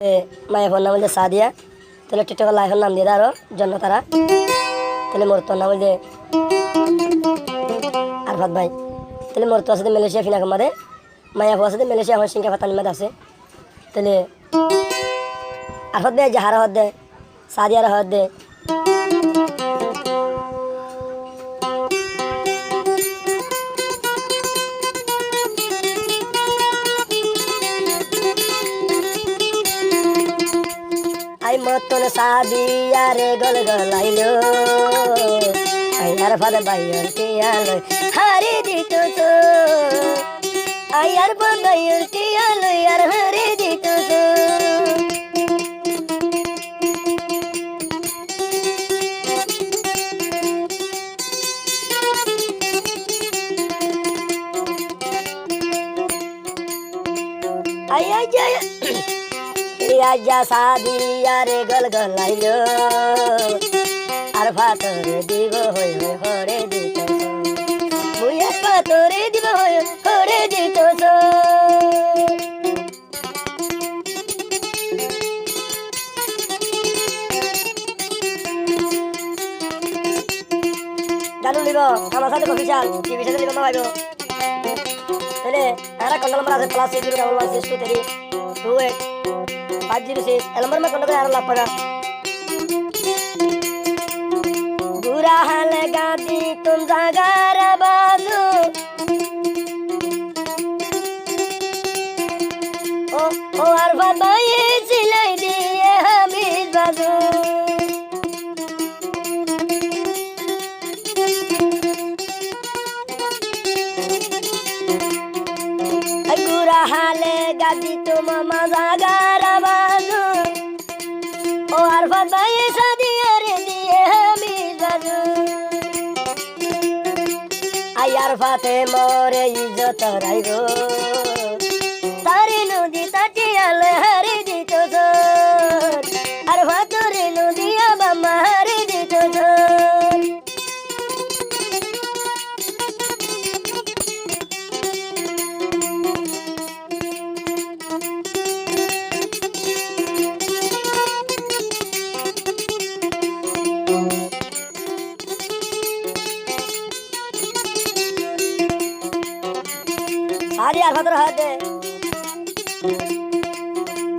মায়ের ফোন নাম বলছে সাদিয়া, তাহলে টিকটকের লাইফের নাম দিয়ে আরো জন্য তারা তাহলে মোর তোর নাম বলছে আরফাত ভাই, তাহলে মোর তো আছে মালয়েশিয়া ফিনা কামারে, মায়া ফো আছে মালয়েশিয়া আমার সিংকা ফাতানি মাদ আছে, তাহলে আরফাত ভাই যাহারা হদ দে সাদিয়ার হদ দে आई मतन सादिया रे गल गलाइलो आई अरफात भाइयर टियालो हारे दितो तो आई अरफात भाइयर टियालो यार हारे दितो तो आई आजा आजा सादिया रे गल गलाइलो अरफात रे दिब होय हरे दितो मुई अरफात रे दिब होय हरे दितो জানু লিব আমার সাথে অফিশিয়াল টিভি সাথে লিব মাইবো তাহলে আরা কোন নম্বর আছে প্লাস 01163 28 506 नंबर में कौन यार ला पड़ा बुरा हाल गाती तुम जागारा बाजू ओ अरफात भाई सिलाई दिए हमीद बाजू बुरा हाल गाती तुम जागारा बाजू ओ अरफात भाई सादिया रे दिए हमीद बाजू आई अरफात मोरे इज्जत राइगो तारे नदी तटियाल हरे दितो जोर अरफात रे नदिया बामा हरे दितो जोर আরে আরফাত হাতে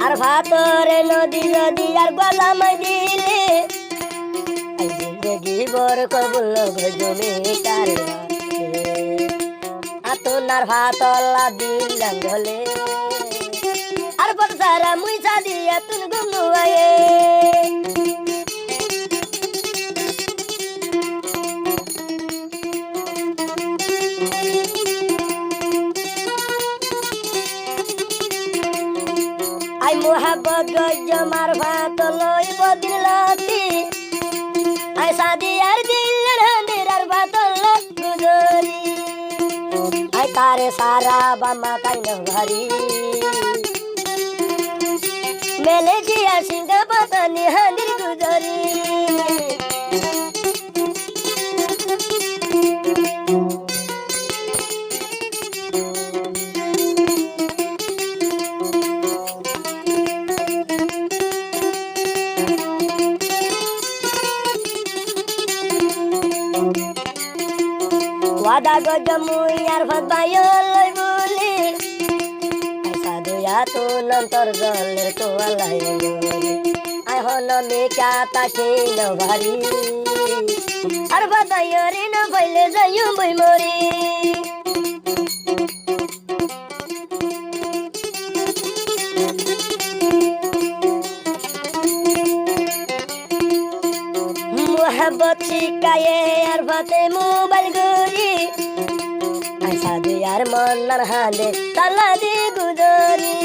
আরফাত রে নদী নদী আর গলামাই দিলে আই জিন্দেগি বর কবুল গজমে তারে আতো নারফাত লা দিল লঙ্গলে আরফাত সারা মুই সাদিয়া তুন গুমুয়ে आई मोहब्बत गजम अरफात लई बदिन लती आई सादियार दिल हंदिर अरफात गुजरी आई तारे सारा बामा काइन भरी मेले जिया सिंह पतनी हंदिर गुजरी वादा गजमुई अरफात भाइयो लई बोली ऐसा दुया तो नंतर जलेर तो अलाई आई हन मे क्या ताके न भारी अरफात भाइयो रे न भइले जायु बई मोरी मोहब्बत शिकाये अरफात मोबाइल गोरी ऐसा दियार मन नरहादे तला दे गुजरी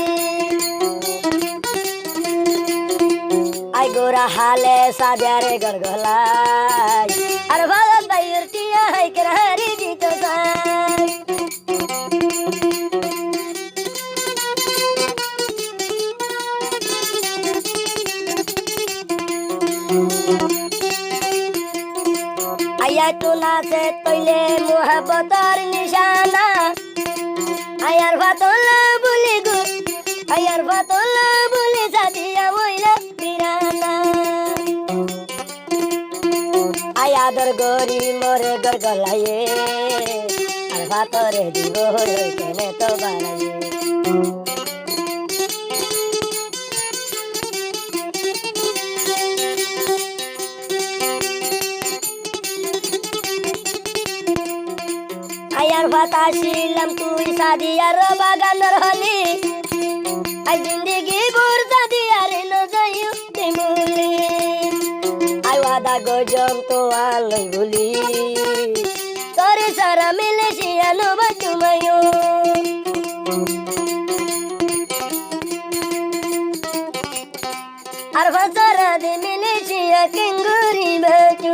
आई गोरा हाले सादिया रे गलगलाई अरफात भाइयर टिया है के हरी दितो साई आया तुला से तोले मोहब्बतर निशाना आई अरफात ला बोली गो आई अरफात ला बोली सादी আদর গরি মরে গলাইয়ে আর ভাতরে দিব কেনে তো বাড়াইয়ে আয়ার ভাত আসিলাম তুই সাদিয়ার বাগানের হলি আই জিন্দগি বুরদা দিয়ার নো যাইও তেমুলি আই ওয়াদা গজম তো আলই ভুলি তোরে সারা মিলে শিয়ানো বাচুমায়ো আর ভাসারা দে মিলে শিয়া কেঙ্গুরি বাচু